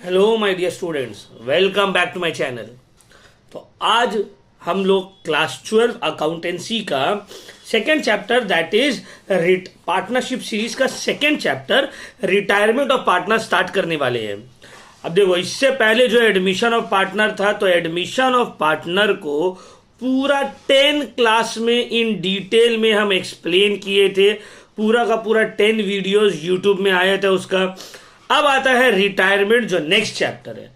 Hello my dear students, welcome back to my channel. तो आज हम लोग क्लास 12 अकाउंटेंसी का second chapter that is partnership series का second chapter retirement of partner start करने वाले हैं। अब देखो, इससे पहले जो एडमिशन ऑफ पार्टनर था, तो एडमिशन ऑफ पार्टनर को पूरा 10 क्लास में इन डिटेल में हम एक्सप्लेन किए थे। पूरा का पूरा 10 वीडियोस यूट्यूब में आया था उसका। अब आता है रिटायरमेंट, जो नेक्स्ट चैप्टर है।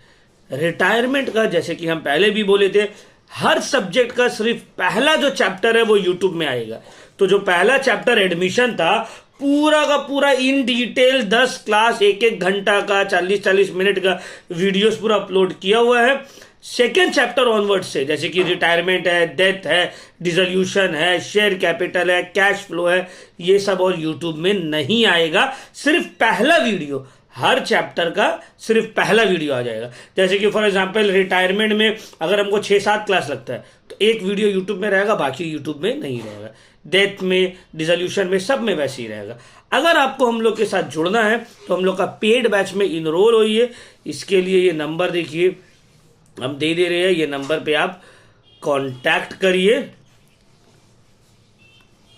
रिटायरमेंट का जैसे कि हम पहले भी बोले थे, हर सब्जेक्ट का सिर्फ पहला जो चैप्टर है वो यूट्यूब में आएगा। तो जो पहला चैप्टर एडमिशन था, पूरा का पूरा इन डिटेल 10 क्लास 1-1 घंटा का 40-40 मिनट का वीडियोस पूरा अपलोड किया हुआ है। सेकेंड चैप्टर ऑनवर्ड से, जैसे कि रिटायरमेंट है, डेथ है, डिसोल्यूशन है, शेयर कैपिटल है, कैश फ्लो है, ये सब और यूट्यूब में नहीं आएगा। सिर्फ पहला वीडियो, हर चैप्टर का सिर्फ पहला वीडियो आ जाएगा। जैसे कि फॉर एग्जांपल रिटायरमेंट में अगर हमको 6-7 क्लास लगता है तो एक वीडियो यूट्यूब में रहेगा, बाकी यूट्यूब में नहीं रहेगा। डेथ में, डिसोल्यूशन में, सब में वैसे ही रहेगा। अगर आपको हम लोग के साथ जुड़ना है तो हम लोग का पेड बैच में इनरोल होइए। इसके लिए ये नंबर देखिए हम दे रहे हैं, ये नंबर पे आप कांटेक्ट करिए,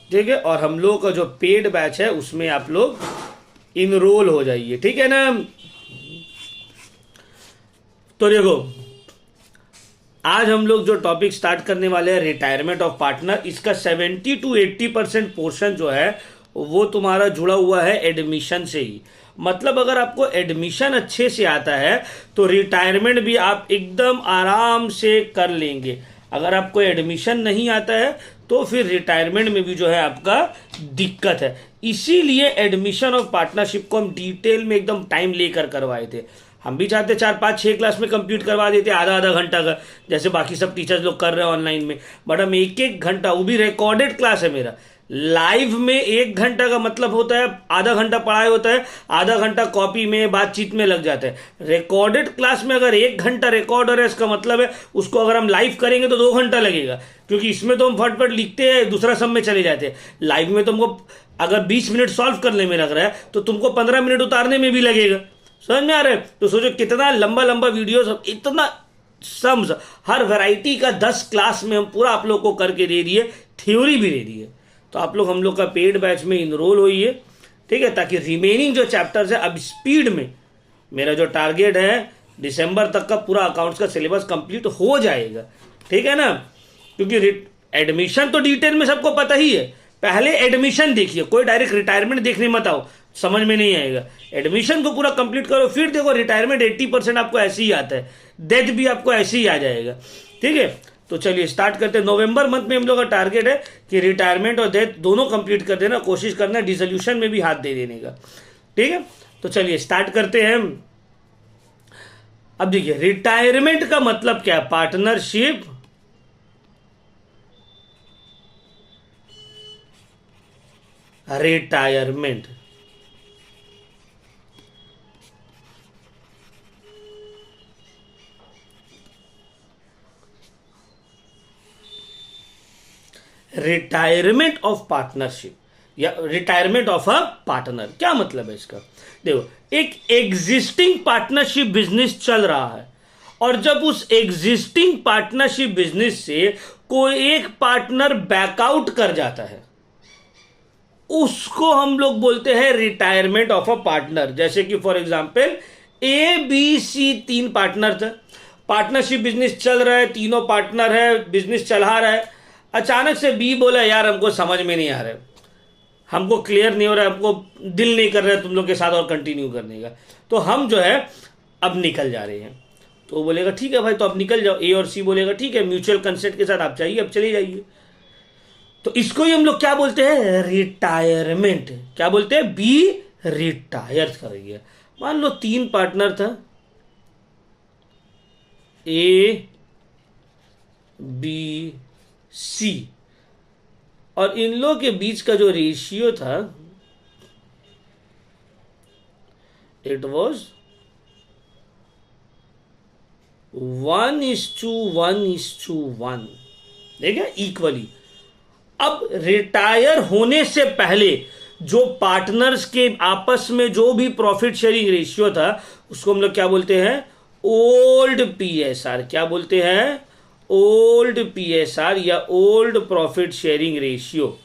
ठीक है। और हम लोग का जो पेड बैच है उसमें आप लोग इनरोल हो जाइए, ठीक है ना। तो देखो, आज हम लोग जो टॉपिक स्टार्ट करने वाले हैं रिटायरमेंट ऑफ पार्टनर, इसका 70-80% पोर्शन जो है वो तुम्हारा जुड़ा हुआ है एडमिशन से ही। मतलब अगर आपको एडमिशन अच्छे से आता है तो रिटायरमेंट भी आप एकदम आराम से कर लेंगे। अगर आपको एडमिशन नहीं आता है तो फिर रिटायरमेंट में भी जो है आपका दिक्कत है। इसीलिए एडमिशन ऑफ पार्टनरशिप को हम डिटेल में एकदम टाइम लेकर करवाए थे। हम भी चाहते 4-5-6 क्लास में कंप्लीट करवा देते, आधा घंटा का, जैसे बाकी सब टीचर्स लोग कर रहे हैं ऑनलाइन में। बट हम 1-1 घंटा, वो भी रिकॉर्डेड क्लास है मेरा। लाइव में 1 घंटा का मतलब होता है आधा घंटा पढ़ाई होता है, आधा घंटा कॉपी में बातचीत में लग जाता है। रिकॉर्डेड क्लास में अगर 1 घंटा रिकॉर्ड हो रहा है, इसका मतलब है उसको अगर हम लाइव करेंगे तो 2 घंटा लगेगा, क्योंकि इसमें तो हम फटफट लिखते हैं, दूसरा सब में चले जाते हैं। लाइव में तुमको अगर 20 मिनट सॉल्व करने में लग रहा है तो तुमको 15 मिनट उतारने में भी लगेगा। समझ में आ रहा है? तो सोचो कितना लंबा लंबा वीडियो, इतना सम्स, हर वैरायटी का 10 क्लास में हम पूरा आप लोग को करके दे दिए, थ्योरी भी दे दी है। तो आप लोग हम लोग का पेड बैच में इनरोल होइए, ठीक है, ताकि रिमेनिंग जो चैप्टर्स है, अब स्पीड में मेरा जो टारगेट है दिसंबर तक का पूरा अकाउंट्स का सिलेबस कंप्लीट हो जाएगा, ठीक है ना। क्योंकि एडमिशन तो डिटेल में सबको पता ही है, पहले एडमिशन देखिए, कोई डायरेक्ट रिटायरमेंट देखने मत आओ, समझ में नहीं आएगा। एडमिशन को पूरा कंप्लीट करो, फिर देखो रिटायरमेंट 80% आपको ऐसे ही आता है, डेथ भी आपको ऐसे ही आ जाएगा, ठीक है। तो चलिए स्टार्ट करते हैं। नवंबर मंथ में हम लोग का टारगेट है कि रिटायरमेंट और डेथ दोनों कंप्लीट कर देना, कोशिश करना डिसोल्यूशन में भी हाथ दे देने का, ठीक है। तो चलिए स्टार्ट करते हैं। अब देखिए, रिटायरमेंट का मतलब क्या है? Partnership retirement, retirement of partnership या रिटायरमेंट ऑफ अ पार्टनर, क्या मतलब है इसका? देखो, एक एग्जिस्टिंग पार्टनरशिप बिजनेस चल रहा है और जब उस एग्जिस्टिंग पार्टनरशिप बिजनेस से कोई एक पार्टनर बैकआउट कर जाता है, उसको हम लोग बोलते हैं रिटायरमेंट ऑफ अ पार्टनर। जैसे कि फॉर एग्जांपल ABC 3 पार्टनर थे, पार्टनरशिप बिजनेस चल रहा है, तीनों पार्टनर है, बिजनेस चला रहा है। अचानक से बी बोला, यार हमको समझ में नहीं आ रहा है, हमको क्लियर नहीं हो रहा है, हमको दिल नहीं कर रहा है तुम लोग के साथ और कंटिन्यू करने का, तो हम जो है अब निकल जा रहे हैं। तो वो बोलेगा ठीक है भाई, तो अब निकल जाओ। ए और सी बोलेगा ठीक है, म्यूचुअल कंसेंट के साथ आप चाहिए, अब चले जाइए। तो इसको ही हम लोग क्या बोलते हैं? रिटायरमेंट। क्या बोलते हैं? बी रिटायर कर रही है। मान लो 3 पार्टनर था, ए बी सी, और इन लोग के बीच का जो रेशियो था इट वॉज 1:1:1, देखिए इक्वली। अब रिटायर होने से पहले जो पार्टनर्स के आपस में जो भी प्रॉफिट शेयरिंग रेशियो था उसको हम लोग क्या बोलते हैं, ओल्ड पीएसआर। क्या बोलते हैं, ओल्ड पीएसआर या ओल्ड प्रॉफिट शेयरिंग रेशियो।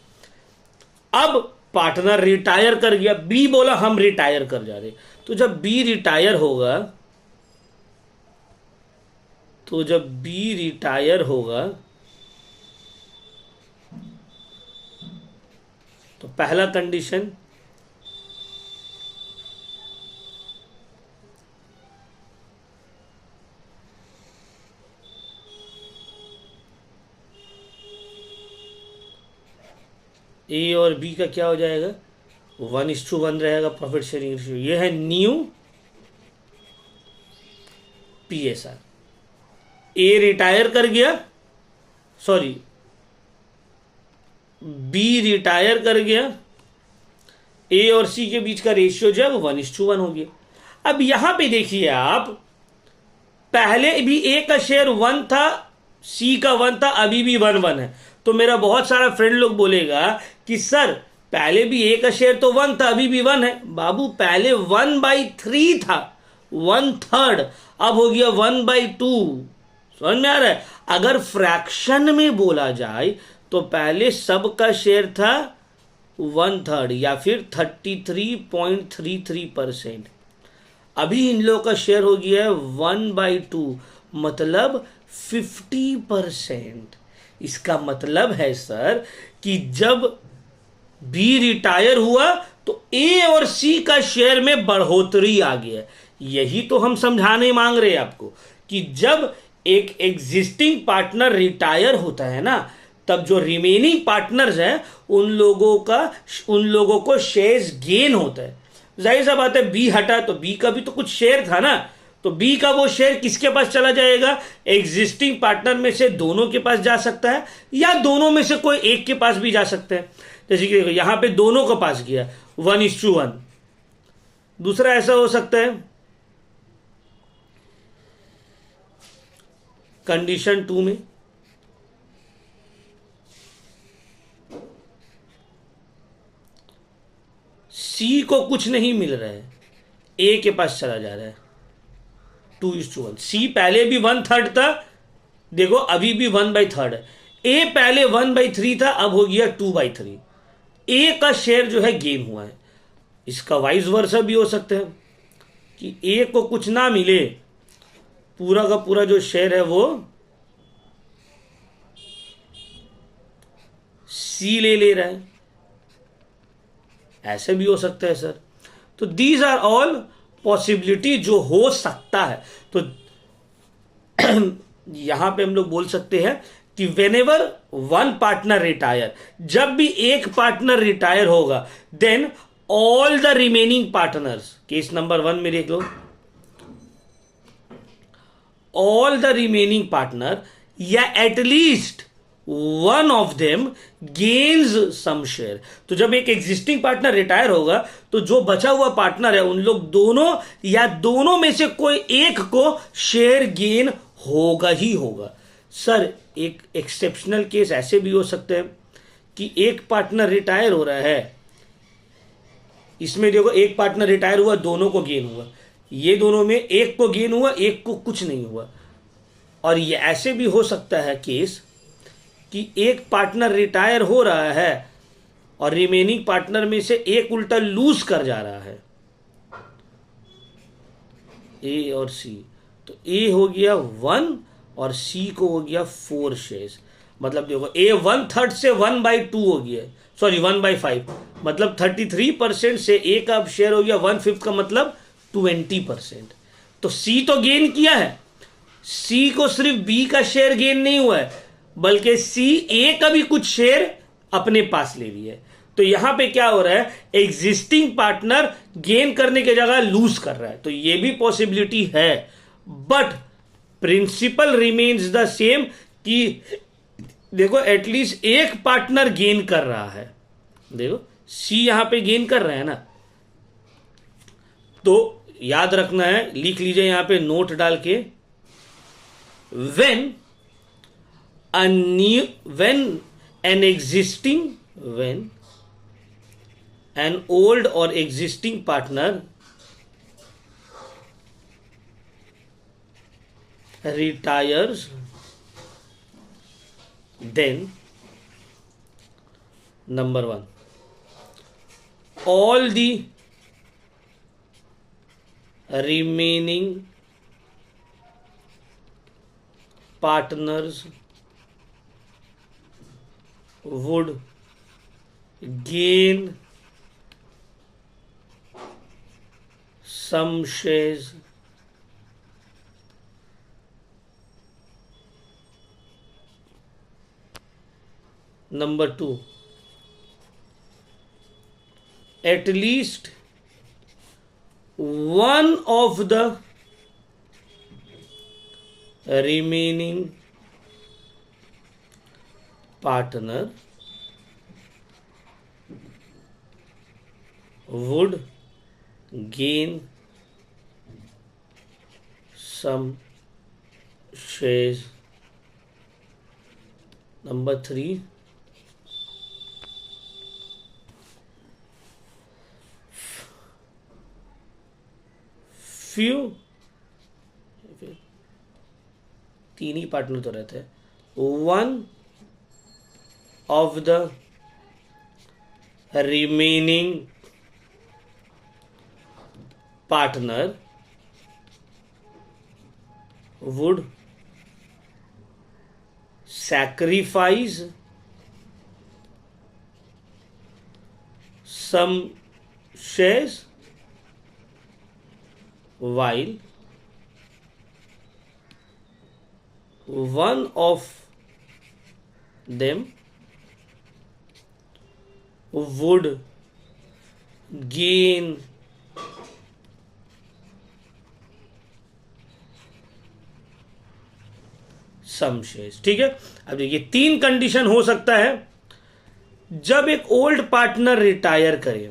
अब पार्टनर रिटायर कर गया, बी बोला हम रिटायर कर जा रहे, तो जब बी रिटायर होगा, तो जब बी रिटायर होगा तो पहला कंडीशन, ए और बी का क्या हो जाएगा, 1:1 रहेगा प्रॉफिट शेयरिंग रेशियो। ये है न्यू पीएसआर। ए रिटायर कर गया, सॉरी बी रिटायर कर गया, ए और सी के बीच का रेशियो जो है वो 1:1 हो गया। अब यहां पे देखिए आप, पहले भी ए का शेयर 1 था, सी का 1 था, अभी भी 1:1 है। तो मेरा बहुत सारा फ्रेंड लोग बोलेगा कि सर पहले भी ए का शेयर तो 1 था, अभी भी 1 है। बाबू पहले 1/3 था, 1/3, अब हो गया 1/2। समझ में आ रहा है। अगर फ्रैक्शन में बोला जाए तो पहले सबका शेयर था 1/3 या फिर 33.33%, अभी इन लोगों का शेयर हो गया है 1/2, मतलब 50%। इसका मतलब है सर कि जब बी रिटायर हुआ तो ए और सी का शेयर में बढ़ोतरी आ गया। यही तो हम समझाने मांग रहे हैं आपको कि जब एक एग्जिस्टिंग पार्टनर रिटायर होता है ना, तब जो रिमेनिंग पार्टनर्स हैं उन लोगों को शेयर्स गेन होता है। जाहिर सा बात है, बी हटा तो बी का भी तो कुछ शेयर था ना, तो बी का वो शेयर किसके पास चला जाएगा, एग्जिस्टिंग पार्टनर में से दोनों के पास जा सकता है या दोनों में से कोई एक के पास भी जा सकता है। जैसे कि देखो यहां पे दोनों के पास गया 1:1। दूसरा ऐसा हो सकता है, कंडीशन 2 में सी को कुछ नहीं मिल रहा है, ए के पास चला जा रहा है 2:1। सी पहले भी 1/3 था, देखो अभी भी 1/3 है। ए पहले 1/3 था, अब हो गया 2/3। ए का शेयर जो है गेन हुआ है। इसका वाइस वर्सा भी हो सकता है कि ए को कुछ ना मिले, पूरा का पूरा जो शेयर है वो सी ले रहा है, ऐसे भी हो सकता है सर। तो दीज आर ऑल पॉसिबिलिटी जो हो सकता है। तो यहां पे हम लोग बोल सकते हैं कि whenever one partner retire, जब भी एक पार्टनर रिटायर होगा, then all the remaining partners, case number 1 में देख लो, ऑल द रिमेनिंग पार्टनर या at least one of them gains some share. तो जब एक एग्जिस्टिंग पार्टनर रिटायर होगा तो जो बचा हुआ पार्टनर है उन लोग दोनों या दोनों में से कोई एक को शेयर गेन होगा ही होगा। सर एक एक्सेप्शनल केस ऐसे भी हो सकते हैं कि एक पार्टनर रिटायर हो रहा है, इसमें देखो एक पार्टनर रिटायर हुआ, दोनों को गेन हुआ, ये दोनों में एक को गेन हुआ, एक को कुछ नहीं हुआ। और ये ऐसे भी हो सकता है केस कि एक पार्टनर रिटायर हो रहा है और रिमेनिंग पार्टनर में से एक उल्टा लूज कर जा रहा है, ए और सी। तो ए हो गया 1 और सी को हो गया 4 शेयर्स। मतलब देखो ए 1/3 से 1/2 हो गया, सॉरी 1/5, मतलब 33% से ए का अब शेयर हो गया 1/5 का मतलब 20%। तो सी तो गेन किया है, सी को सिर्फ बी का शेयर गेन नहीं हुआ है, बल्कि सी ए का भी कुछ शेयर अपने पास ले लिया है। तो यहां पे क्या हो रहा है, एग्जिस्टिंग पार्टनर गेन करने की जगह लूज कर रहा है। तो ये भी पॉसिबिलिटी है, but principle remains the same कि देखो एटलीस्ट एक पार्टनर गेन कर रहा है। देखो सी यहां पे गेन कर रहा है ना, तो याद रखना है, लिख लीजिए यहां पे नोट डाल के, when an old or existing partner retires, then number one, all the remaining partners would gain some shares number two, at least one of the remaining partner would gain some shares. Number three, few, तीन ही partner तो रहते हैं, one of the remaining partner would sacrifice some shares while one of them would gain some shares. ठीक है, अब देखिए तीन condition हो सकता है जब एक ओल्ड पार्टनर रिटायर करे.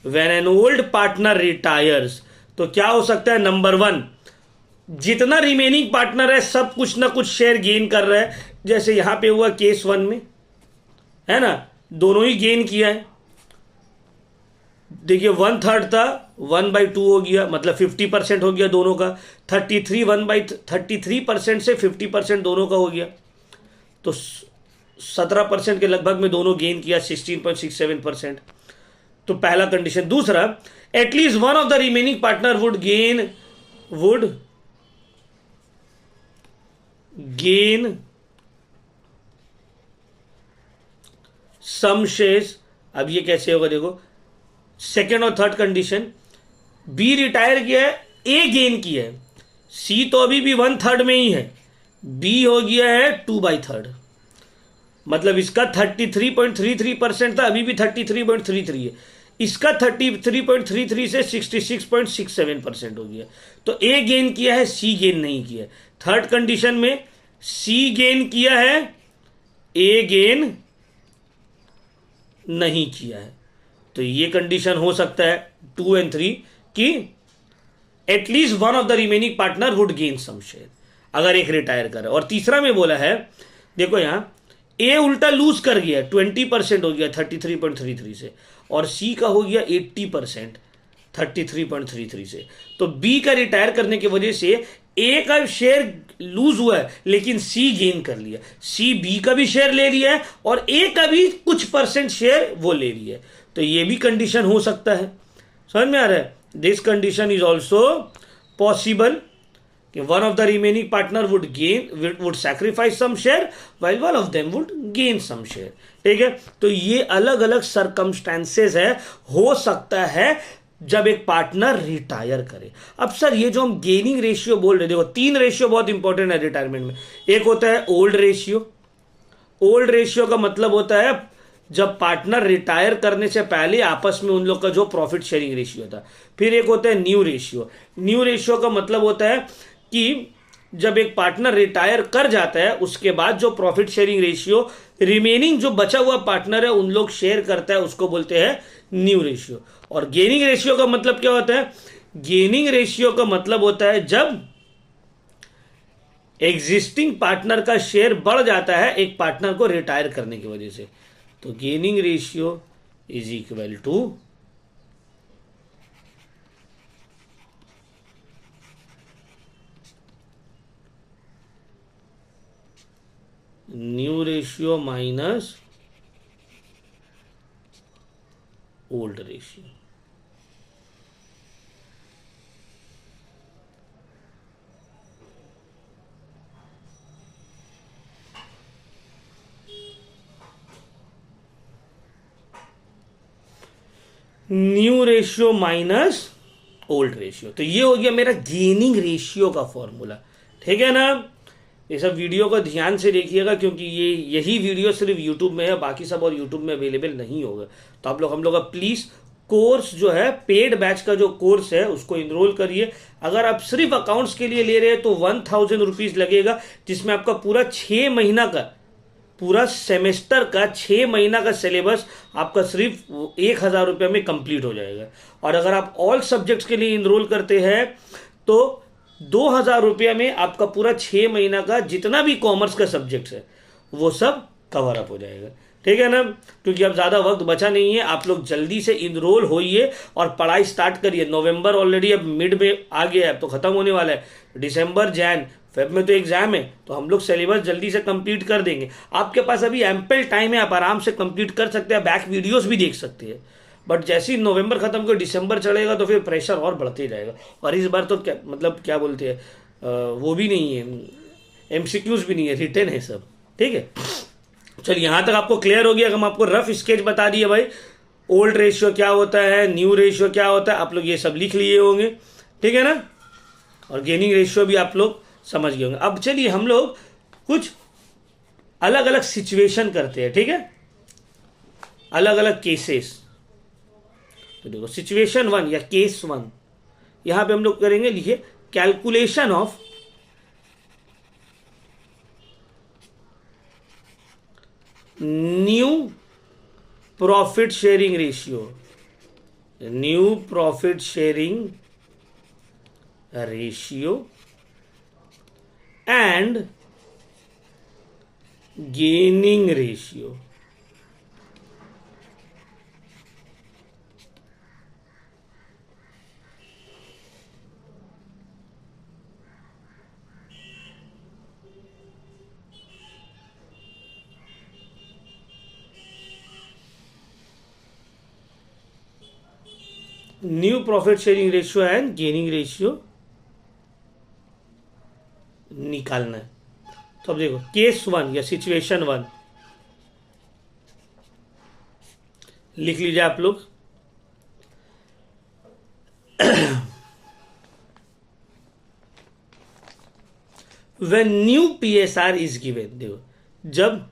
When an old partner retires, तो क्या हो सकता है, नंबर वन, जितना रिमेनिंग पार्टनर है सब कुछ ना कुछ शेयर गेन कर रहा है. जैसे यहां पे हुआ केस वन में, है ना, दोनों ही गेन किया है. देखिए 1/3 था, 1/2 हो गया, मतलब 50% हो गया दोनों का. 33% से 50% दोनों का हो गया, तो 17% के लगभग में दोनों गेन किया, 16.67%. तो पहला कंडीशन. दूसरा, at least one of the remaining partner would gain some shares. अब ये कैसे होगा, देखो सेकेंड और थर्ड कंडीशन, बी रिटायर किया है, ए गेन किया है, सी तो अभी भी 1/3 में ही है, बी हो गया है 2/3. मतलब इसका 33.33% था, अभी भी 33.33 है, इसका 33.33 से 66.67% हो गया. तो ए गेन किया है, सी गेन नहीं किया है. थर्ड कंडीशन में सी गेन किया है, ए गेन नहीं किया है. तो ये कंडीशन हो सकता है 2 और 3 कि at least one of the remaining partner would gain some share, अगर एक रिटायर करे. और तीसरा में बोला है, देखो यहां ए उल्टा लूज कर गया, 20% हो गया 33.33 से, और सी का हो गया 80% 33.33 से. तो बी का रिटायर करने की वजह से ए का शेयर लूज हुआ है, लेकिन सी गेन कर लिया. सी बी का भी शेयर ले लिया है और ए का भी कुछ परसेंट शेयर वो ले लिया है. तो ये भी कंडीशन हो सकता है. समझ में आ रहा है. This condition is also possible कि one of the remaining partner would sacrifice some share while one of them would gain some share. ठीक है, तो ये अलग अलग सर्कमस्टेंसेस है, हो सकता है जब एक पार्टनर रिटायर करे. अब सर ये जो हम गेनिंग रेशियो बोल रहे, देखो 3 रेशियो बहुत इंपॉर्टेंट है रिटायरमेंट में. एक होता है ओल्ड रेशियो. ओल्ड रेशियो का मतलब होता है जब पार्टनर रिटायर करने से पहले आपस में उन लोग का जो प्रॉफिट शेयरिंग रेशियो था. फिर एक होता है न्यू रेशियो. न्यू रेशियो का मतलब होता है कि जब एक पार्टनर रिटायर कर जाता है उसके बाद जो प्रॉफिट शेयरिंग रेशियो रिमेनिंग जो बचा हुआ पार्टनर है उन लोग शेयर करता है, उसको बोलते हैं न्यू रेशियो. और गेनिंग रेशियो का मतलब क्या होता है, गेनिंग रेशियो का मतलब होता है जब एग्जिस्टिंग पार्टनर का शेयर बढ़ जाता है एक पार्टनर को रिटायर करने की वजह से. तो gaining ratio is equal to new ratio minus old ratio. New ratio minus old ratio, तो ये हो गया मेरा गेनिंग रेशियो का फॉर्मूला। ठीक है ना। ये सब वीडियो को ध्यान से देखिएगा, क्योंकि यही वीडियो सिर्फ यूट्यूब में है, बाकी सब और यूट्यूब में अवेलेबल नहीं होगा। तो आप लोग हम लोग का प्लीज कोर्स जो है, पेड बैच का जो कोर्स है उसको इनरोल करिए। अगर आप सिर्फ अकाउंट्स के लिए ले रहे हैं तो 1000 रुपीज लगेगा, जिसमें आपका पूरा 6 महीना का, पूरा सेमेस्टर का 6 महीना का सिलेबस आपका सिर्फ 1000 रुपये में कंप्लीट हो जाएगा। और अगर आप ऑल सब्जेक्ट्स के लिए इनरोल करते हैं तो 2000 रुपये में आपका पूरा 6 महीना का जितना भी कॉमर्स का सब्जेक्ट्स है वो सब कवर अप हो जाएगा। ठीक है ना। क्योंकि अब ज़्यादा वक्त बचा नहीं है, आप लोग जल्दी से इनरोल होइए और पढ़ाई स्टार्ट करिए। नवंबर ऑलरेडी अब मिड में आ गया है, तो ख़त्म होने वाला है। दिसंबर, जैन, फेब में तो एग्जाम है, तो हम लोग सिलेबस जल्दी से कंप्लीट कर देंगे। आपके पास अभी एम्पल टाइम है, आप आराम से कंप्लीट कर सकते हैं, बैक वीडियोस भी देख सकते हैं। बट जैसे ही नवंबर खत्म कर दिसंबर चढ़ेगा तो फिर प्रेशर और बढ़ते जाएगा। और इस बार तो क्या मतलब क्या बोलते हैं, वो भी नहीं है, एमसीक्यूज भी नहीं है, रिटर्न है सब। ठीक है, चलिए यहाँ तक आपको क्लियर हो गया। हम आपको रफ स्केच बता दिए भाई, ओल्ड रेशियो क्या होता है, न्यू रेशियो क्या होता है, आप लोग ये सब लिख लिए होंगे। ठीक है ना। और गेनिंग रेशियो भी आप लोग समझ गए होंगे। अब चलिए हम लोग कुछ अलग अलग सिचुएशन करते हैं। ठीक है, अलग अलग केसेस। तो देखो सिचुएशन 1 या केस 1, यहां पे हम लोग करेंगे, लिखिए calculation of new profit sharing ratio. New profit sharing ratio and gaining ratio. New profit sharing ratio and gaining ratio निकालना है। तो अब देखो केस 1 या सिचुएशन 1 लिख लीजिए आप लोग। When new PSR is given, देखो जब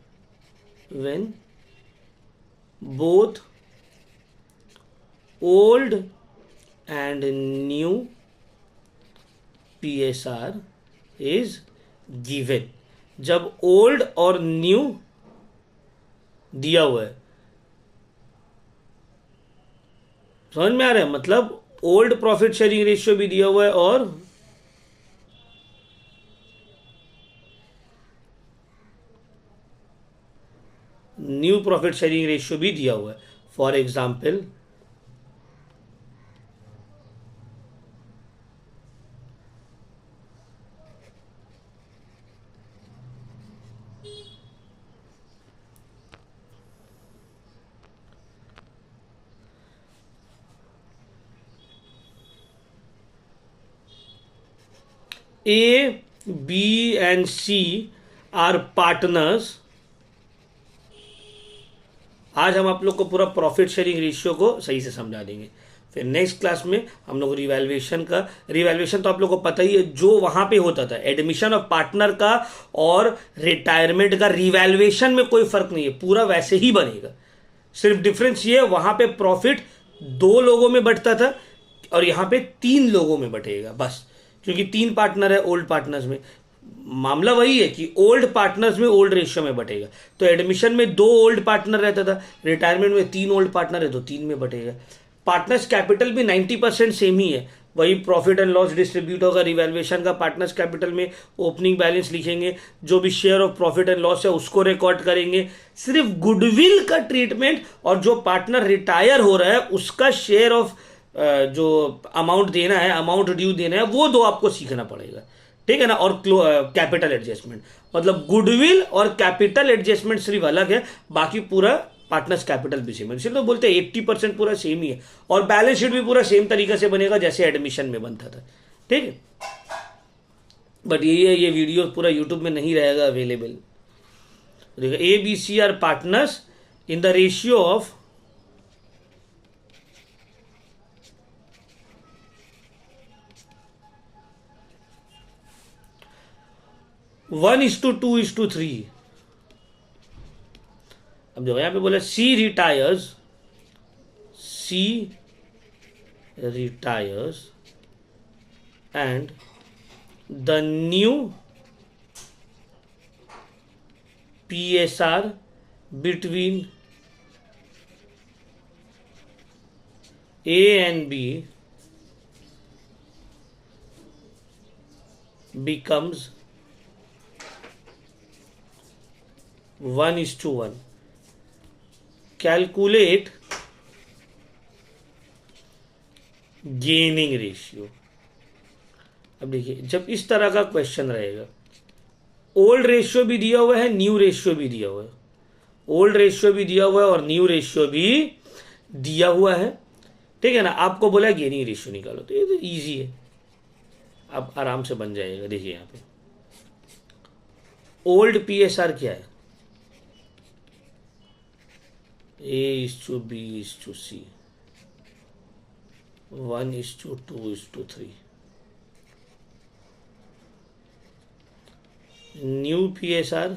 when both old and new PSR is given, जब ओल्ड और न्यू दिया हुआ है, समझ में आ रहा है, मतलब ओल्ड प्रॉफिट शेयरिंग रेशियो भी दिया हुआ है और न्यू प्रॉफिट शेयरिंग रेशियो भी दिया हुआ है। For example A, B and C are partners। आज हम आप लोग को पूरा प्रॉफिट शेयरिंग रेशियो को सही से समझा देंगे। फिर नेक्स्ट क्लास में हम लोग रिवैल्यूएशन तो आप लोग को पता ही है, जो वहां पे होता था एडमिशन ऑफ पार्टनर का और रिटायरमेंट का, रिवैल्यूएशन में कोई फर्क नहीं है, पूरा वैसे ही बनेगा। सिर्फ डिफरेंस ये है, वहां पे प्रॉफिट 2 लोगों में बंटता था और यहां पे 3 लोगों में बटेगा बस, क्योंकि 3 पार्टनर है ओल्ड पार्टनर्स में। मामला वही है कि ओल्ड पार्टनर्स में ओल्ड रेशियो में बटेगा। तो एडमिशन में 2 ओल्ड पार्टनर रहता था, रिटायरमेंट में 3 ओल्ड पार्टनर है तो 3 में बटेगा। पार्टनर्स कैपिटल भी 90% सेम ही है, वही प्रॉफिट एंड लॉस डिस्ट्रीब्यूट होगा। रिवैल्यूएशन का पार्टनर्स कैपिटल में ओपनिंग बैलेंस लिखेंगे, जो भी share of profit and loss है उसको रिकॉर्ड करेंगे। सिर्फ गुडविल का ट्रीटमेंट और जो पार्टनर रिटायर हो रहा है उसका शेयर ऑफ जो अमाउंट देना है, अमाउंट ड्यू देना है, वो 2 आपको सीखना पड़ेगा। ठीक है ना। और कैपिटल एडजस्टमेंट, मतलब गुडविल और कैपिटल एडजस्टमेंट सिर्फ अलग है, बाकी पूरा पार्टनर्स कैपिटल भी सेम है। इसलिए तो बोलते हैं 80% पूरा सेम ही है, और बैलेंस शीट भी पूरा सेम तरीके से बनेगा जैसे एडमिशन में बनता था। ठीक है, बट ये वीडियो पूरा यूट्यूब में नहीं रहेगा अवेलेबल। देखो, A B C are partners in the ratio of 1:2:3। अब देखो यहां पे बोला C retires and the new PSR between A and B becomes 1:1. Calculate gaining ratio. अब देखिए, जब इस तरह का क्वेश्चन रहेगा, ओल्ड रेशियो भी दिया हुआ है, न्यू रेशियो भी दिया हुआ है, ओल्ड रेशियो भी दिया हुआ है और न्यू रेशियो भी दिया हुआ है, ठीक है ना। आपको बोला गेनिंग रेशियो निकालो, तो ये तो इजी है, आप आराम से बन जाएगा। देखिए यहां पे ओल्ड PSR क्या है, A:B:C, 1:2:3। New PSR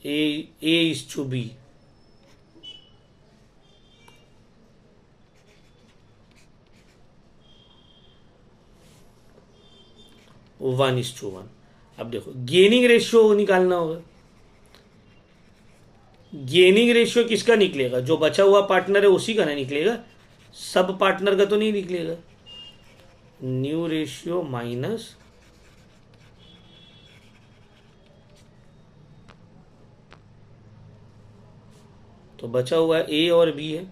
A:B, 1:1। अब देखो गेनिंग रेशियो निकालना होगा। गेनिंग रेशियो किसका निकलेगा, जो बचा हुआ पार्टनर है उसी का ना निकलेगा, सब पार्टनर का तो नहीं निकलेगा। न्यू रेशियो माइनस तो बचा हुआ A और B है।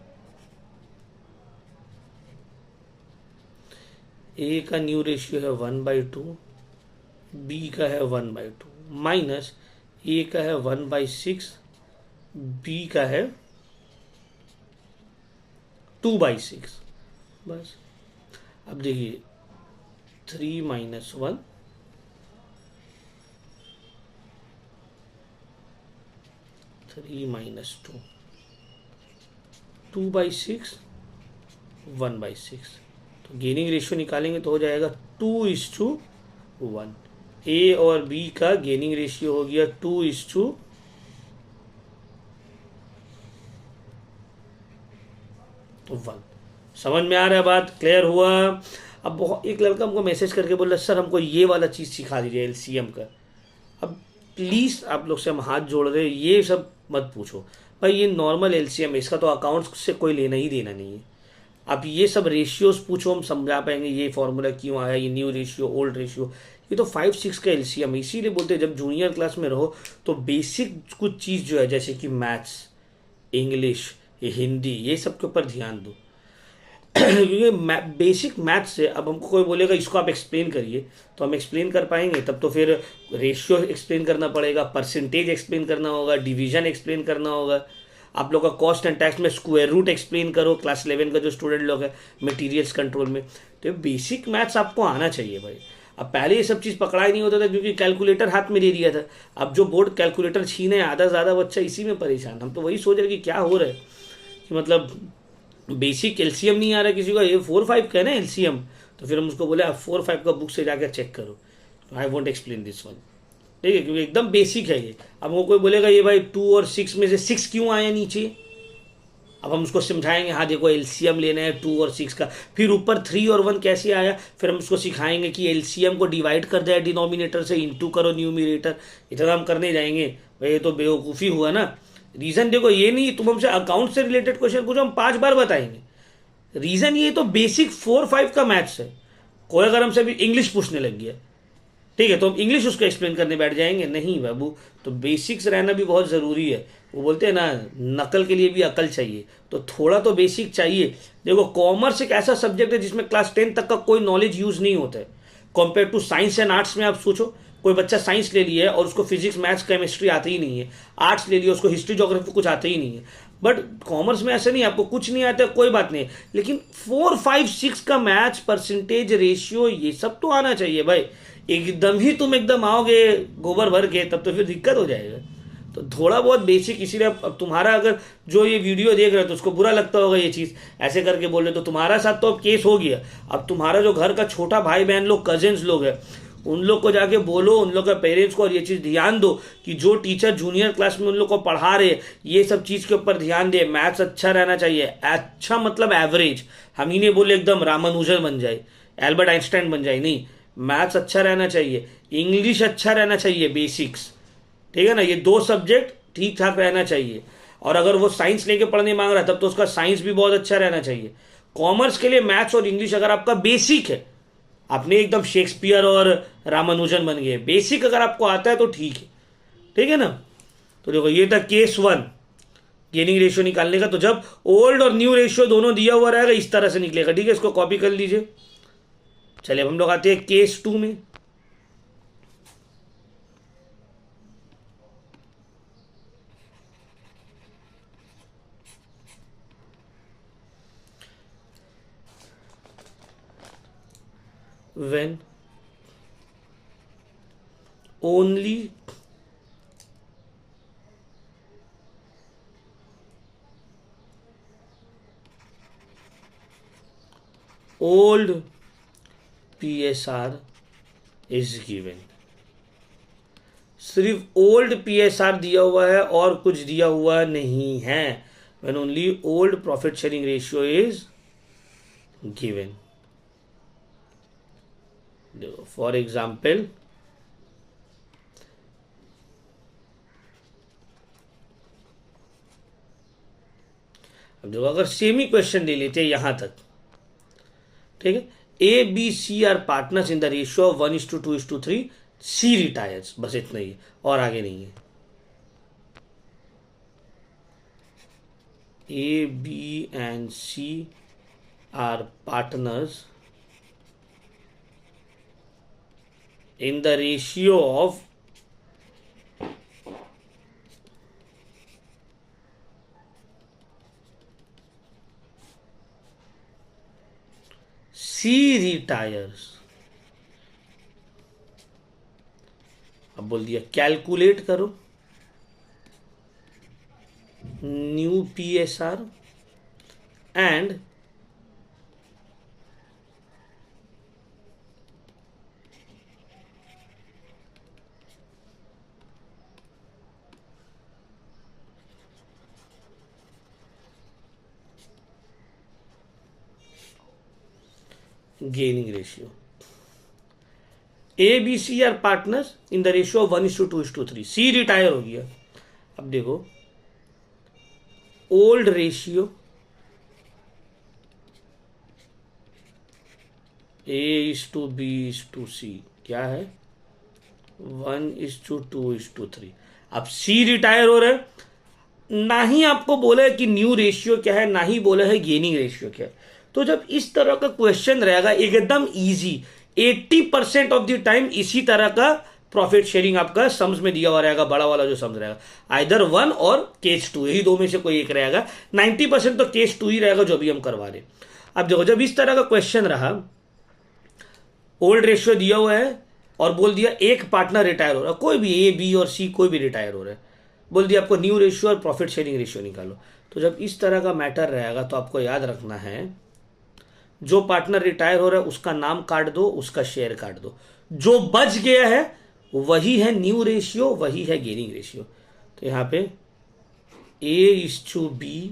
A का न्यू रेशियो है 1/2, B का है 1/2, माइनस A का है 1/6, B का है 2/6। बस अब देखिए 3 - 1, 3 - 2, 2/6, 1/6। तो गेनिंग रेशियो निकालेंगे तो हो जाएगा 2:1। ए और बी का गेनिंग रेशियो हो गया 2:1। समझ में आ रहा है बात, क्लियर हुआ। अब बहुत एक लड़का हमको मैसेज करके बोला सर हमको ये वाला चीज़ सिखा दीजिए LCM का। अब प्लीज़ आप लोग से हम हाथ जोड़ रहे, ये सब मत पूछो भाई, ये नॉर्मल LCM है, इसका तो अकाउंट्स से कोई लेना ही देना नहीं है। आप ये सब रेशियोज पूछो, हम समझा पाएंगे ये फॉर्मूला क्यों आया, ये न्यू रेशियो ओल्ड रेशियो, ये तो 5-6 का LCM है। इसीलिए बोलते हैं जब जूनियर क्लास में रहो तो बेसिक कुछ चीज़ जो है जैसे कि मैथ्स, इंग्लिश, हिंदी, ये सब के ऊपर ध्यान दो क्योंकि बेसिक मैथ्स से अब हमको कोई बोलेगा इसको आप एक्सप्लेन करिए तो हम एक्सप्लेन कर पाएंगे, तब तो फिर रेशियो एक्सप्लेन करना पड़ेगा, परसेंटेज एक्सप्लेन करना होगा, डिवीजन एक्सप्लेन करना होगा। आप लोग का कॉस्ट एंड टैक्स में स्क्वायर रूट एक्सप्लेन करो, क्लास 11 का जो स्टूडेंट लोग है मटेरियल्स कंट्रोल में, तो बेसिक मैथ्स आपको आना चाहिए भाई। अब पहले ये सब चीज़ पकड़ा ही नहीं होता था क्योंकि कैलकुलेटर हाथ में दे दिया था। अब जो बोर्ड कैलकुलेटर छीने आधा ज़्यादा बच्चा इसी में परेशान। हम तो वही सोच रहे कि क्या हो रहा है कि मतलब बेसिक LCM नहीं आ रहा किसी का, ये 4-5 का है ना LCM, तो फिर हम उसको बोले आप 4-5 का बुक से जाकर चेक करो, I want explain this one, ठीक है, क्योंकि एकदम बेसिक है ये। अब वो कोई बोलेगा ये भाई 2 और 6 में से 6 क्यों आया नीचे, अब हम उसको समझाएंगे हाँ देखो LCM लेना है 2 और 6 का, फिर ऊपर 3 और 1 कैसे आया, फिर हम उसको सिखाएंगे कि LCM को डिवाइड कर दिया डिनोमिनेटर से, इंटू करो न्यूमिनेटर, इतना हम करने जाएंगे भाई, ये तो बेवकूफ़ी हुआ ना। रीज़न देखो ये नहीं तुम हमसे अकाउंट से रिलेटेड क्वेश्चन पूछो हम 5 बार बताएंगे। रीज़न ये तो बेसिक 4-5 का मैथ्स है। कोई अगर हमसे अभी इंग्लिश पूछने लग गया, ठीक है, तो हम इंग्लिश उसको एक्सप्लेन करने बैठ जाएंगे, नहीं बाबू, तो बेसिक्स रहना भी बहुत ज़रूरी है। वो बोलते हैं ना नकल के लिए भी अकल चाहिए, तो थोड़ा तो बेसिक चाहिए। देखो कॉमर्स एक ऐसा सब्जेक्ट है जिसमें क्लास 10 तक का कोई नॉलेज यूज़ नहीं होता है। Compare to science and arts में आप सोचो, कोई बच्चा साइंस ले लिया है और उसको फिजिक्स मैथ्स केमिस्ट्री आती ही नहीं है, आर्ट्स ले लिया उसको हिस्ट्री ज्योग्राफी कुछ आते ही नहीं है। बट कॉमर्स में ऐसा नहीं, आपको कुछ नहीं आता कोई बात नहीं, लेकिन 4, 5, 6 का मैथ्स, परसेंटेज, रेशियो, ये सब तो आना चाहिए भाई। एकदम ही तुम एकदम आओगे गोबर भर के, तब तो फिर दिक्कत हो जाएगा। तो थोड़ा बहुत बेसिक, इसीलिए अब तुम्हारा अगर जो ये वीडियो देख रहे हो तो उसको बुरा लगता होगा ये चीज़ ऐसे करके बोल रहे, तो तुम्हारा साथ तो अब केस हो गया। अब तुम्हारा जो घर का छोटा भाई बहन लोग, कजिन्स लोग हैं, उन लोग को जाके बोलो, उन लोग के पेरेंट्स को, और ये चीज़ ध्यान दो कि जो टीचर जूनियर क्लास में उन लोग को पढ़ा रहे, ये सब चीज़ के ऊपर ध्यान दे। मैथ्स अच्छा रहना चाहिए, अच्छा मतलब एवरेज, हम ही नहीं बोले एकदम रामानुजन बन जाए, एल्बर्ट आइंस्टाइन बन जाए, नहीं, मैथ्स अच्छा रहना चाहिए, इंग्लिश अच्छा रहना चाहिए, बेसिक्स, ठीक है ना, ये 2 सब्जेक्ट ठीक ठाक रहना चाहिए। और अगर वो साइंस लेके पढ़ने मांग रहा है तब तो उसका साइंस भी बहुत अच्छा रहना चाहिए। कॉमर्स के लिए मैथ्स और इंग्लिश अगर आपका बेसिक है, आपने एकदम शेक्सपियर और रामानुजन बन गए, बेसिक अगर आपको आता है तो ठीक है ना। तो देखो ये था केस 1 गेनिंग रेशियो निकालने का। तो जब ओल्ड और न्यू रेशियो दोनों दिया हुआ रहेगा इस तरह से निकलेगा, ठीक है, इसको कॉपी कर लीजिए। चलिए अब हम लोग आते हैं केस 2 में। when only old PSR is given, सिर्फ ओल्ड PSR दिया हुआ है और कुछ दिया हुआ नहीं है। when only old profit sharing ratio is given, for example अब देखो, अगर सेम ही क्वेश्चन ले लेते हैं यहां तक, ठीक है, A B C are partners in the ratio of 1:2:3, C retires, बस इतना ही है और आगे नहीं है। A B and C are partners in the ratio of C retires। अब बोल दिया कैलकुलेट करो new PSR and gaining ratio. A B C are partners in the ratio of 1:2:3, C retire हो गया। अब देखो ओल्ड रेशियो A:B:C क्या है, 1:2:3। अब सी रिटायर हो रहा है, ना ही आपको बोला है कि न्यू रेशियो क्या है, ना ही बोला है गेनिंग रेशियो क्या है। तो जब इस तरह का क्वेश्चन रहेगा एकदम इजी, 80% ऑफ द टाइम इसी तरह का प्रॉफिट शेयरिंग आपका सम्स में दिया हुआ रहेगा, बड़ा वाला जो सम्स रहेगा, आइदर 1 और केस 2, यही 2 में से कोई एक रहेगा। 90% तो केस 2 ही रहेगा जो भी हम करवा रहे। अब देखो जब इस तरह का क्वेश्चन रहा, ओल्ड रेशियो दिया हुआ है और बोल दिया एक पार्टनर रिटायर हो रहा है, कोई भी ए बी और सी कोई भी रिटायर हो रहा है, बोल दिया आपको न्यू रेशियो और प्रॉफिट शेयरिंग रेशियो निकालो। तो जब इस तरह का मैटर रहेगा तो आपको याद रखना है, जो पार्टनर रिटायर हो रहा है उसका नाम काट दो, उसका शेयर काट दो, जो बच गया है वही है न्यू रेशियो, वही है गेनिंग रेशियो। तो यहां पे A:B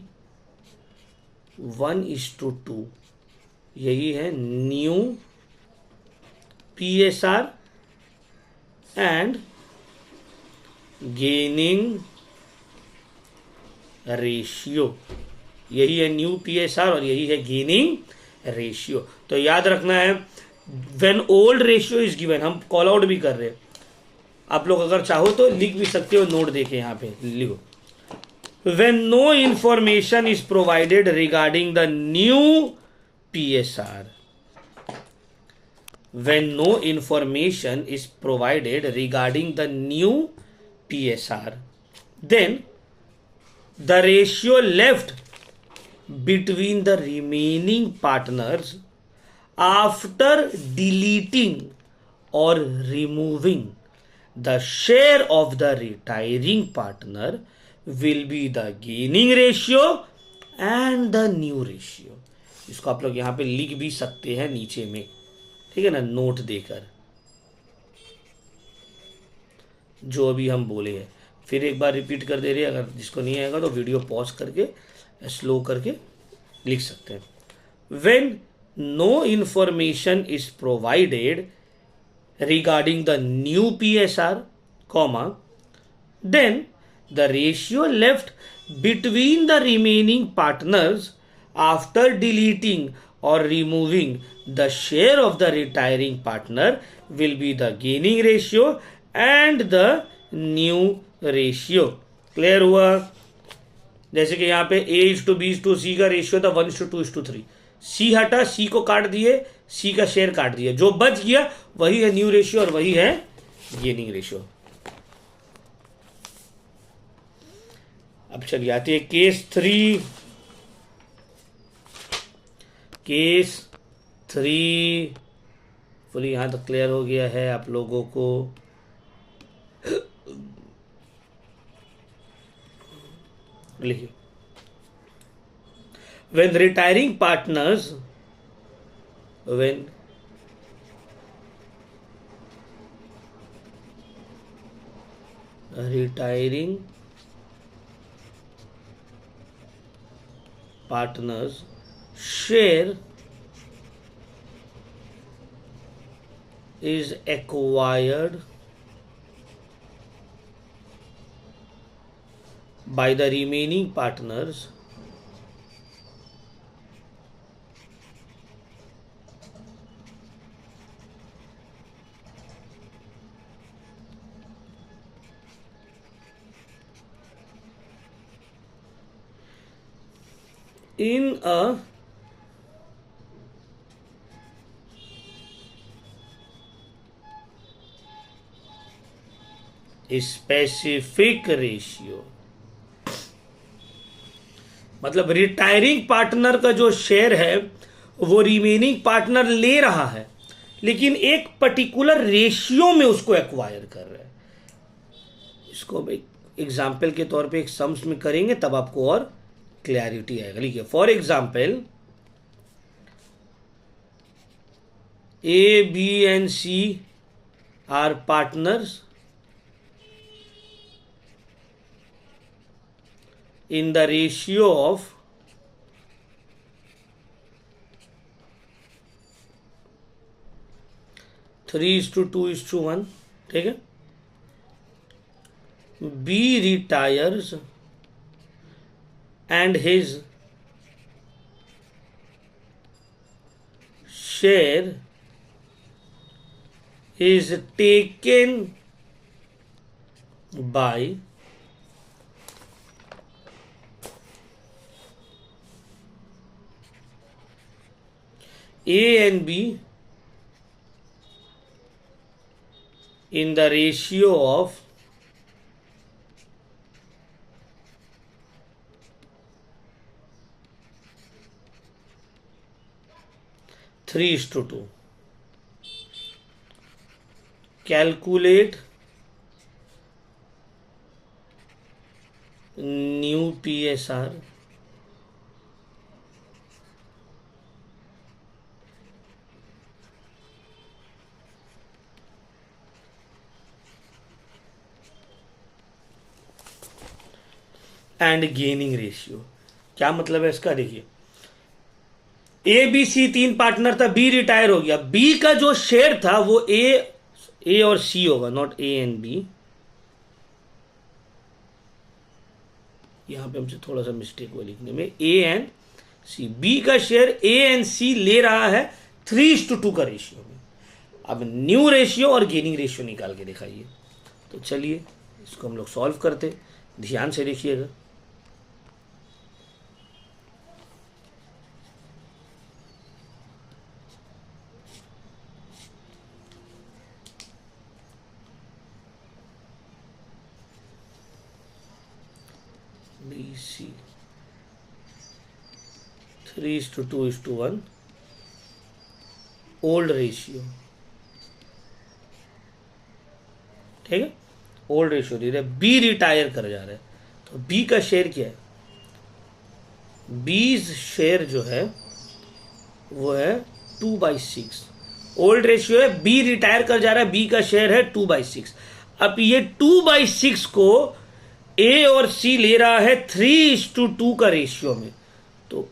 1:2 यही है new PSR and gaining ratio, यही है न्यू PSR और यही है गेनिंग रेशियो। तो याद रखना है when old ratio is given, हम कॉल आउट भी कर रहे हैं, आप लोग अगर चाहो तो लिख भी सकते हो, नोट देखे यहां पे लिखो, when no information is provided regarding the new PSR when no information is provided regarding the new PSR, then the ratio left between the remaining partners after deleting or removing the share of the retiring partner will be the gaining ratio and the new ratio. इसको आप लोग यहां पे लिख भी सकते हैं नीचे में, ठीक है ना, नोट देकर, जो अभी हम बोले हैं। फिर एक बार रिपीट कर दे रहे हैं, अगर जिसको नहीं आएगा तो वीडियो पॉज करके स्लो करके लिख सकते हैं। When no information is provided regarding the new PSR, comma, then the ratio left between the remaining partners after deleting or removing the share of the retiring partner will be the gaining ratio and the new ratio. Clear हुआ? जैसे कि यहाँ पे A:B:C का ratio था 1:2:3, सी हटा, सी को काट दिए, सी का शेयर काट दिया, जो बच गया वही है न्यू रेशियो और वही है गेनिंग रेशियो। अब चलिए आते हैं केस 3। केस 3 फुली यहां तक क्लियर हो गया है आप लोगों को। लिखिए, when retiring partners share is acquired by the remaining partners, in a specific ratio। मतलब रिटायरिंग पार्टनर का जो शेयर है वो रिमेनिंग पार्टनर ले रहा है, लेकिन एक पर्टिकुलर रेशियो में उसको एक्वायर कर रहा है। इसको एक एग्जाम्पल के तौर पे एक सम्स में करेंगे तब आपको और क्लैरिटी आएगा। लिखिए, for example A, B and C are partners in the ratio of 3:2:1, ठीक है। B retires and his share is taken by A and B in the ratio of 3:2। Calculate new PSR and gaining ratio. क्या मतलब है इसका? देखिए, ए B सी 3 partner था, B retire हो गया, बी का जो शेयर था वो ए और सी होगा, नॉट ए एंड बी। यहां पे हमसे थोड़ा सा मिस्टेक हुआ लिखने में, ए एंड सी, बी का शेयर ए एंड सी ले रहा है 3:2 का रेशियो में। अब न्यू रेशियो और गेनिंग रेशियो निकाल के दिखाइए। तो चलिए इसको हम लोग सॉल्व करते, ध्यान से देखिएगा। सी 3:2:1 ओल्ड रेशियो, ठीक है, ओल्ड रेशियो दे रहे, बी रिटायर कर जा रहा है, तो बी का शेयर क्या है, बी शेयर जो है वो है 2/6, ओल्ड रेशियो है, बी रिटायर कर जा रहा है, बी का शेयर है 2/6। अब ये 2/6 को ए और सी ले रहा है 3:2 का रेशियो में, तो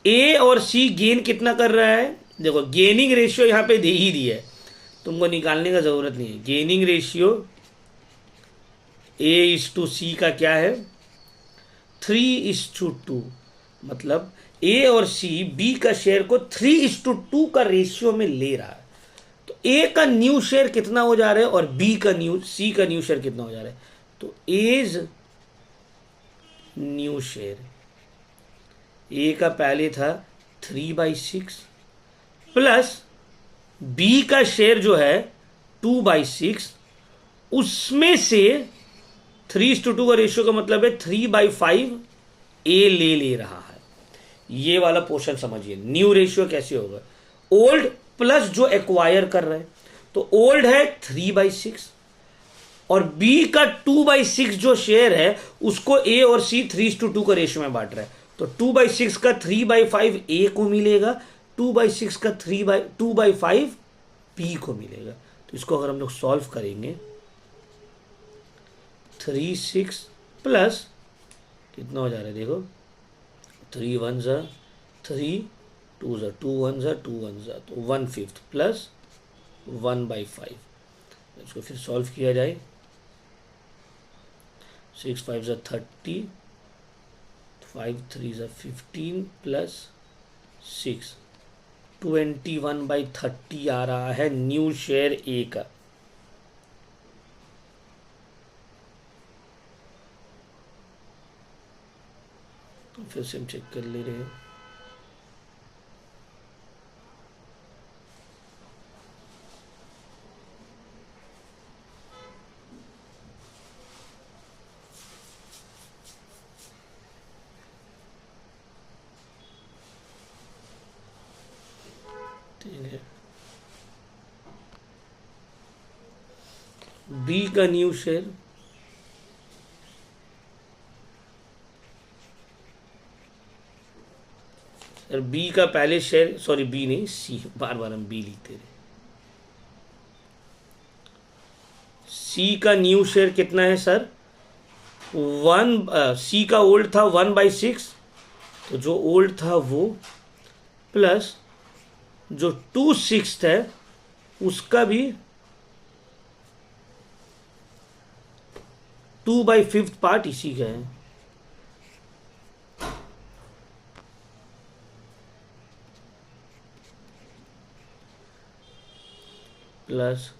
ए और सी गेन कितना कर रहा है, देखो गेनिंग रेशियो यहां पे दे ही दिया है, तुमको निकालने का जरूरत नहीं है। गेनिंग रेशियो A/C का क्या है 3:2, मतलब ए और सी बी का शेयर को 3:2 का रेशियो में ले रहा है, तो ए का न्यू शेयर कितना हो जा रहा है और बी का सी का न्यू शेयर कितना हो जा रहा है, तो एज न्यू शेयर, ए का पहले था 3/6 प्लस बी का शेयर जो है 2/6, उसमें से 3:2 का रेशियो का मतलब है 3/5 ए ले रहा है। ये वाला पोर्शन समझिए, न्यू रेशियो कैसे होगा, ओल्ड प्लस जो एक्वायर कर रहे हैं, तो ओल्ड है 3/6 और बी का 2/6 जो शेयर है उसको ए और सी 3:2 का रेशियो में बांट रहा है, तो 2/6 का 3/5 ए को मिलेगा, 2/6 का 2/5 बी को मिलेगा। तो इसको अगर हम लोग सॉल्व करेंगे 3/6 प्लस कितना हो जा रहा है, देखो 3 1 जा 3 2 जा 2 1 जा 2 1 जा, तो 1/5 प्लस 1/5, इसको फिर सॉल्व किया जाए 6 5 जा 30, 5 3 जा 15 प्लस 6 21/30 आ रहा है न्यू शेयर ए का। तो फिर से हम चेक कर ले रहे हैं, ठीक है, बी का न्यू शेयर सर, बी का पहले शेयर, सॉरी बी नहीं सी, बार बार हम बी लिखते रहे, सी का न्यू शेयर कितना है सर 1, सी का ओल्ड था 1/6, तो जो ओल्ड था वो प्लस जो 2/6 है उसका भी 2/5 पार्ट इसी का है, प्लस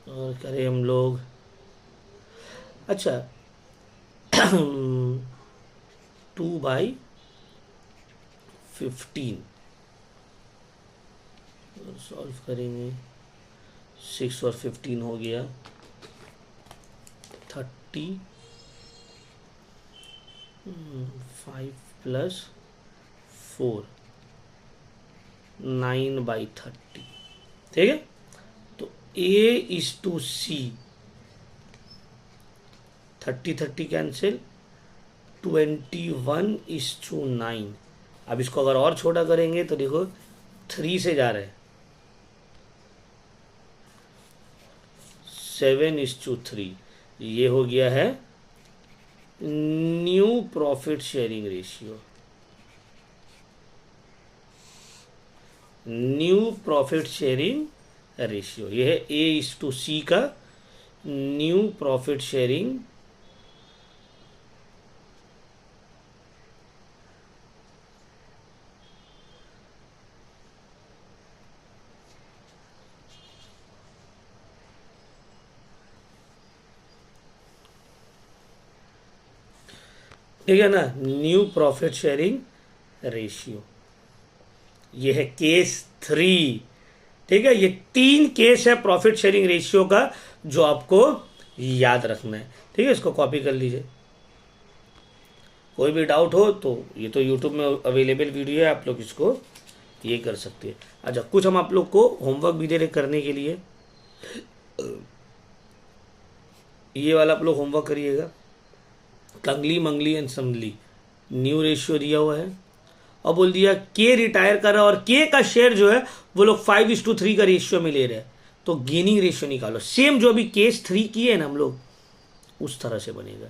और करें हम लोग, अच्छा 2/15 और सॉल्व करेंगे 6 और 15 हो गया 30, 5 प्लस 4 9/30, ठीक है, तो A/C 30 कैंसिल 21:9। अब इसको अगर और छोटा करेंगे तो देखो 3 से जा रहे हैं 7:3, ये हो गया है new profit sharing ratio, new profit sharing ratio, ये है A/C का न्यू प्रॉफिट शेयरिंग ठीक है ना, न्यू प्रॉफिट शेयरिंग रेशियो, ये है केस 3, ठीक है, ये 3 केस है प्रॉफिट शेयरिंग रेशियो का जो आपको याद रखना है, ठीक है। इसको कॉपी कर लीजिए। कोई भी डाउट हो तो ये तो यूट्यूब में अवेलेबल वीडियो है, आप लोग इसको ये कर सकते हैं। अच्छा, कुछ हम आप लोग को होमवर्क भी दे रहे करने के लिए। ये वाला आप लोग होमवर्क करिएगा। कंगली मंगली एंड समली न्यू रेशियो दिया हुआ है और बोल दिया के रिटायर कर रहा है और के का शेयर जो है वो लोग 5:3 का रेशियो में ले रहे हैं, तो गेनिंग रेशियो निकालो। सेम जो अभी केस 3 किए ना हम लोग, उस तरह से बनेगा।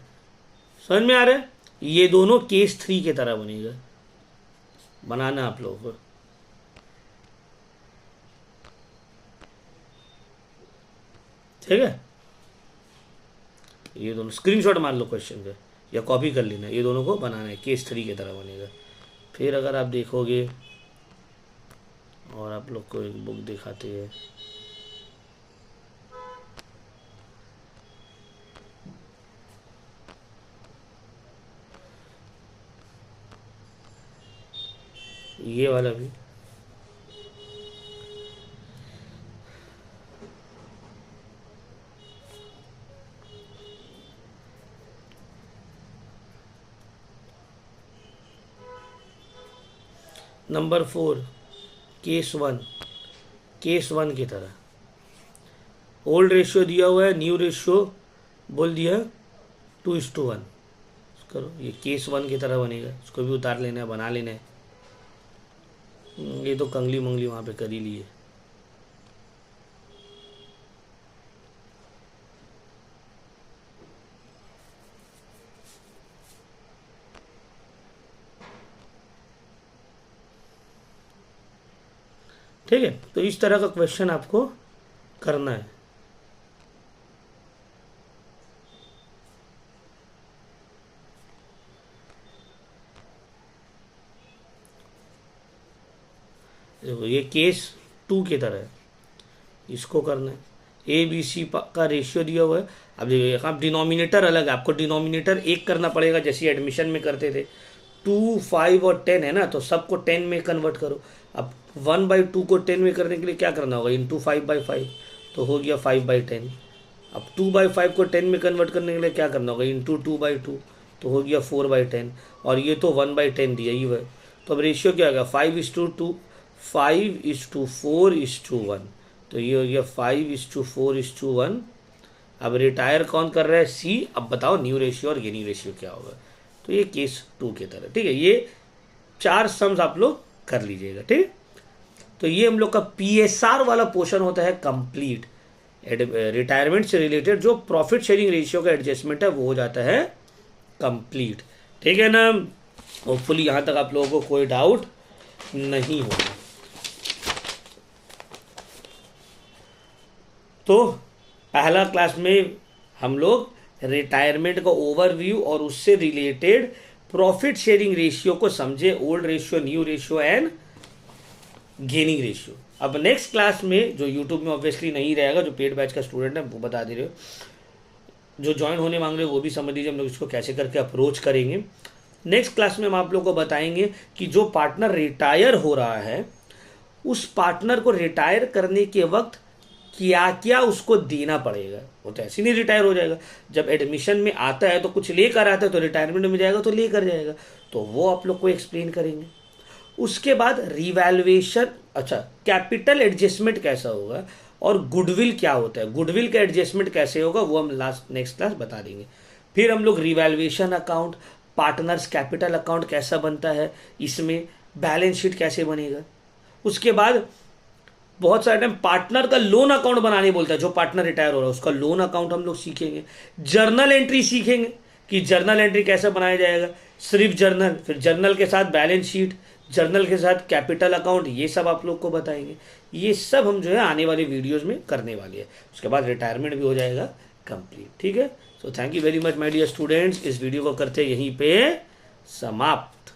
समझ में आ रहा है? ये दोनों केस 3 की तरह बनेगा, बनाना आप लोगों को। ठीक है, ये दोनों स्क्रीनशॉट मार लो क्वेश्चन का या कॉपी कर लेना, ये दोनों को बनाना है, केस 3 की तरह बनेगा। फिर अगर आप देखोगे और आप लोग को एक बुक दिखाते हैं, ये वाला भी नंबर 4 केस 1 की तरह ओल्ड रेशियो दिया हुआ है, न्यू रेशियो बोल दिया 2:1 करो। ये केस 1 की तरह बनेगा, इसको भी उतार लेना है, बना लेना है। ये तो कंगली मंगली वहाँ पे कर ही लिए। ठीक है, तो इस तरह का क्वेश्चन आपको करना है। देखो ये केस 2 की तरह है, इसको करना है। ए बी सी का रेशियो दिया हुआ है। अब देखिए आप डिनोमिनेटर अलग है, आपको डिनोमिनेटर एक करना पड़ेगा, जैसे एडमिशन में करते थे। 2, 5 और 10 है ना, तो सबको 10 में कन्वर्ट करो। अब 1/2 को 10 में करने के लिए क्या करना होगा, इंटू 5/5, तो हो गया 5/10। अब 2/5 को 10 में कन्वर्ट करने के लिए क्या करना होगा, इंटू 2/2, तो हो गया 4/10। और ये तो 1/10 दिया ही है, तो अब रेशियो क्या होगा, 5:2, 5:4:1, तो ये हो गया 5:4:1। अब रिटायर कौन कर रहा है, सी। अब बताओ न्यू रेशियो और गेनिंग रेशियो क्या होगा, तो ये केस 2 की तरह। ठीक है, ये 4 सम्स आप लोग कर लीजिएगा। ठीक है, तो ये हम लोग का PSR वाला पोर्शन होता है कंप्लीट। रिटायरमेंट से रिलेटेड जो प्रॉफिट शेयरिंग रेशियो का एडजस्टमेंट है वो हो जाता है कंप्लीट। ठीक है ना, होपफुली यहां तक आप लोगों को कोई डाउट नहीं होगा। तो पहला क्लास में हम लोग रिटायरमेंट का ओवरव्यू और उससे रिलेटेड प्रॉफिट शेयरिंग रेशियो को समझे, old ratio, new ratio and gaining ratio. अब नेक्स्ट क्लास में जो यूट्यूब में ऑब्वियसली नहीं रहेगा, जो पेड बैच का स्टूडेंट है वो बता दे रहे हो, जो ज्वाइन होने मांग रहे हो वो भी समझ लीजिए हम लोग इसको कैसे करके अप्रोच करेंगे। नेक्स्ट क्लास में हम आप लोग को बताएंगे कि जो पार्टनर रिटायर हो रहा है उस पार्टनर को रिटायर करने के वक्त क्या क्या उसको देना पड़ेगा। वो तो ऐसे नहीं रिटायर हो जाएगा, जब एडमिशन में आता है तो कुछ लेकर आता है, तो रिटायरमेंट में जाएगा तो लेकर जाएगा, तो वो आप लोग को एक्सप्लेन करेंगे। उसके बाद रिवैल्यूएशन, अच्छा कैपिटल एडजस्टमेंट कैसा होगा और गुडविल क्या होता है, गुडविल का एडजस्टमेंट कैसे होगा वो हम नेक्स्ट क्लास बता देंगे। फिर हम लोग revaluation account, partners capital account कैसा बनता है, इसमें बैलेंस शीट कैसे बनेगा। उसके बाद बहुत सारे टाइम पार्टनर का लोन अकाउंट बनाने बोलता है, जो पार्टनर रिटायर हो रहा है उसका लोन अकाउंट हम लोग सीखेंगे। जर्नल एंट्री सीखेंगे कि जर्नल एंट्री कैसे बनाया जाएगा, सिर्फ जर्नल, फिर जर्नल के साथ बैलेंस शीट, जर्नल के साथ कैपिटल अकाउंट, ये सब आप लोग को बताएंगे। ये सब हम जो है आने वाले वीडियोस में करने वाले हैं। उसके बाद रिटायरमेंट भी हो जाएगा कंप्लीट। ठीक है, so thank you very much my dear students. इस वीडियो को करते यहीं पे समाप्त।